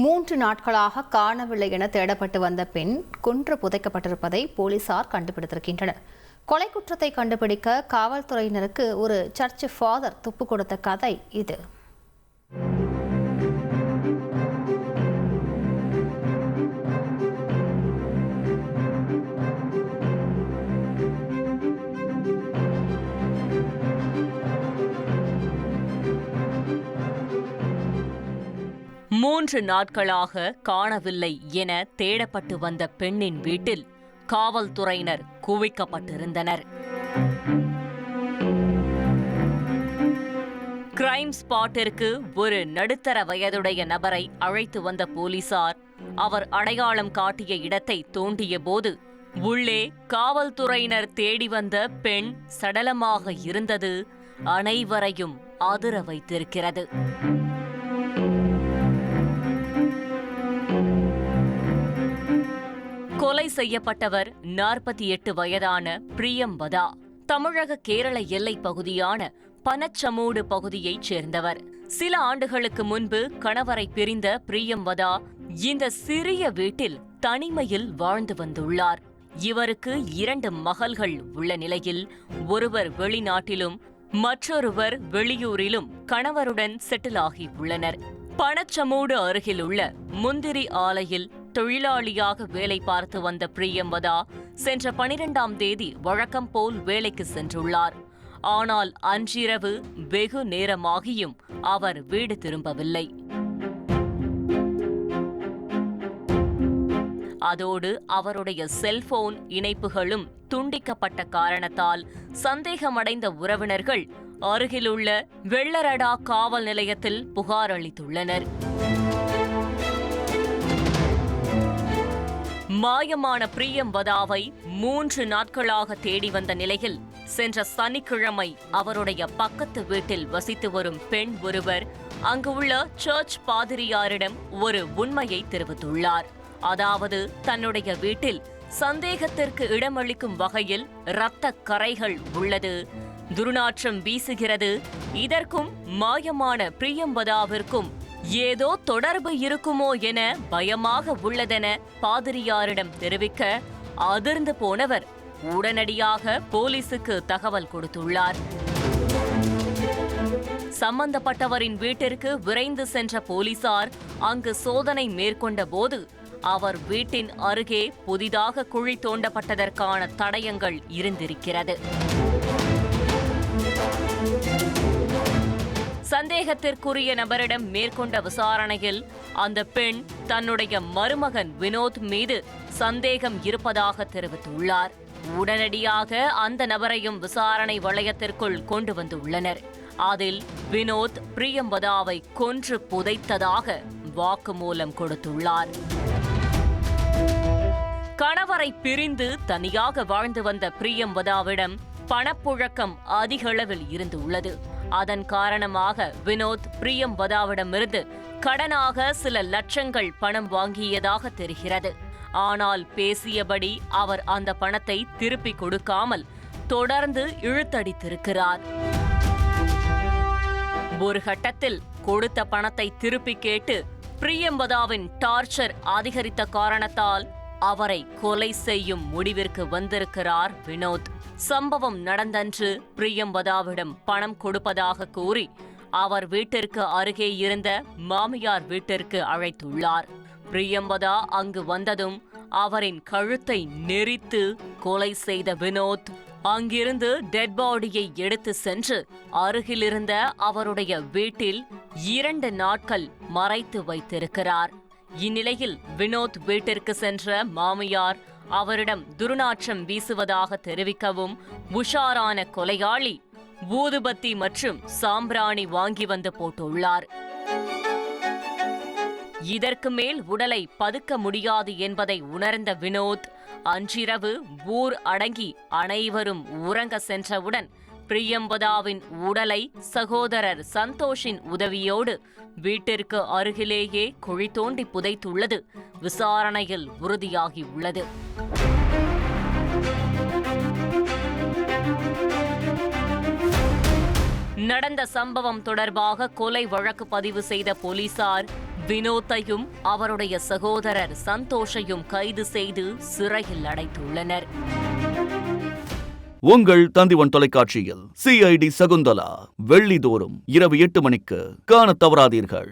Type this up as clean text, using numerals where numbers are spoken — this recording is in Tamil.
3 நாட்களாக காணவில்லை என தேடப்பட்டு வந்த பெண் கொன்று புதைக்கப்பட்டிருப்பதை போலீசார் கண்டுபிடித்திருக்கின்றனர். கொலை குற்றத்தை கண்டுபிடிக்க காவல்துறையினருக்கு ஒரு சர்ச் ஃபாதர் துப்பு கொடுத்த கதை இது. மூன்று நாட்களாக காணவில்லை என தேடப்பட்டு வந்த பெண்ணின் வீட்டில் காவல்துறையினர் குவிக்கப்பட்டிருந்தனர். கிரைம் ஸ்பாட்டிற்கு ஒரு நடுத்தர வயதுடைய நபரை அழைத்து வந்த போலீசார் அவர் அடையாளம் காட்டிய இடத்தை தோண்டிய போது உள்ளே காவல்துறையினர் தேடி வந்த பெண் சடலமாக இருந்தது அனைவரையும் அதிர வைத்திருக்கிறது. கொலை செய்யப்பட்டவர் 48 வயதான பிரியம்பதா. தமிழக கேரள எல்லைப் பகுதியான பனச்சமூடு பகுதியைச் சேர்ந்தவர். சில ஆண்டுகளுக்கு முன்பு கணவரை பிரிந்த பிரியம்பதா இந்த சிறிய வீட்டில் தனிமையில் வாழ்ந்து வந்துள்ளார். இவருக்கு 2 மகள்கள் உள்ள நிலையில் ஒருவர் வெளிநாட்டிலும் மற்றொருவர் வெளியூரிலும் கணவருடன் செட்டில் ஆகி உள்ளனர். பனச்சமூடு அருகிலுள்ள முந்திரி ஆலையில் தொழிலாளியாக வேலை பார்த்து வந்த பிரியம்பதா சென்ற 12ஆம் தேதி வழக்கம் போல் வேலைக்கு சென்றுள்ளார். ஆனால் அன்றிரவு வெகு நேரமாகியும் அவர் வீடு திரும்பவில்லை. அதோடு அவருடைய செல்போன் இணைப்புகளும் துண்டிக்கப்பட்ட காரணத்தால் சந்தேகமடைந்த உறவினர்கள் அருகிலுள்ள வெள்ளரடா காவல் நிலையத்தில் புகார் அளித்துள்ளனர். மாயமான பிரியம்பதாவை 3 நாட்களாக தேடி வந்த நிலையில் சென்ற சனிக்கிழமை அவருடைய பக்கத்து வீட்டில் வசித்து வரும் பெண் ஒருவர் அங்கு உள்ள சர்ச் பாதிரியாரிடம் ஒரு உண்மையை தெரிவித்துள்ளார். அதாவது தன்னுடைய வீட்டில் சந்தேகத்திற்கு இடமளிக்கும் வகையில் இரத்த கறைகள் உள்ளது, துர்நாற்றம் வீசுகிறது. இதற்கும் மாயமான பிரியம்பதாவிற்கும் ஏதோ தொடர்பு இருக்குமோ என பயமாக உள்ளதென பாதிரியாரிடம் தெரிவிக்க அதிர்ந்து போனவர் உடனடியாக போலீசுக்கு தகவல் கொடுத்துள்ளார். சம்பந்தப்பட்டவரின் வீட்டிற்கு விரைந்து சென்ற போலீசார் அங்கு சோதனை மேற்கொண்ட போது அவர் வீட்டின் அருகே புதிதாக குழி தோண்டப்பட்டதற்கான தடயங்கள் இருந்திருக்கிறது. சந்தேகத்திற்குரிய நபரிடம் மேற்கொண்ட விசாரணையில் அந்த பெண் தன்னுடைய மருமகன் வினோத் மீது சந்தேகம் இருப்பதாக தெரிவித்துள்ளார். உடனடியாக அந்த நபரையும் விசாரணை வளையத்திற்குள் கொண்டு வந்துள்ளனர். அதில் வினோத் பிரியம்பதாவை கொன்று புதைத்ததாக வாக்குமூலம் கொடுத்துள்ளார். கணவரை பிரிந்து தனியாக வாழ்ந்து வந்த பிரியம்பதாவிடம் பணப்புழக்கம் அதிகளவில் இருந்துள்ளது. அதன் காரணமாக வினோத் பிரியம்பதாவிடமிருந்து கடனாக சில லட்சங்கள் பணம் வாங்கியதாக தெரிகிறது. ஆனால் பேசியபடி அவர் அந்த பணத்தை திருப்பிக் கொடுக்காமல் தொடர்ந்து இழுத்தடித்திருக்கிறார். ஒரு கட்டத்தில் கொடுத்த பணத்தை திருப்பி கேட்டு பிரியம்பதாவின் டார்ச்சர் அதிகரித்த காரணத்தால் அவரை கொலை செய்யும் முடிவிற்கு வந்திருக்கிறார் வினோத். சம்பவம் நடந்தன்று பிரியம்பதாவிடம் பணம் கொடுப்பதாக கூறி அவர் வீட்டிற்கு அருகே இருந்த மாமியார் வீட்டிற்கு அழைத்துள்ளார். பிரியம்பதா அங்கு வந்ததும் அவரின் கழுத்தை நெரித்து கொலை செய்த வினோத் அங்கிருந்து டெட் பாடியை எடுத்து சென்று அருகிலிருந்த அவருடைய வீட்டில் 2 நாட்கள் மறைத்து வைத்திருக்கிறார். இந்நிலையில் வினோத் வீட்டிற்கு சென்ற மாமியார் அவரிடம் துர்நாற்றம் வீசுவதாக தெரிவிக்கவும் உஷாரான கொலையாளி ஊதுபத்தி மற்றும் சாம்பிராணி வாங்கி வந்து போட்டுள்ளார். இதற்கு மேல் உடலை பதுக்க முடியாது என்பதை உணர்ந்த வினோத் அன்றிரவு ஊர் அடங்கி அனைவரும் உறங்க சென்றவுடன் பிரியம்பதாவின் உடலை சகோதரர் சந்தோஷின் உதவியோடு வீட்டிற்கு அருகிலேயே குழி தோண்டி புதைத்துள்ளது விசாரணையில் உறுதியாகி உள்ளது. நடந்த சம்பவம் தொடர்பாக கொலை வழக்கு பதிவு செய்த போலீசார் வினோத்தையும் அவருடைய சகோதரர் சந்தோஷையும் கைது செய்து சிறையில் அடைத்துள்ளனர். உங்கள் தந்திவன் தொலைக்காட்சியில் CID சகுந்தலா வெள்ளிதோறும் இரவு 8 மணிக்கு காணத் தவறாதீர்கள்.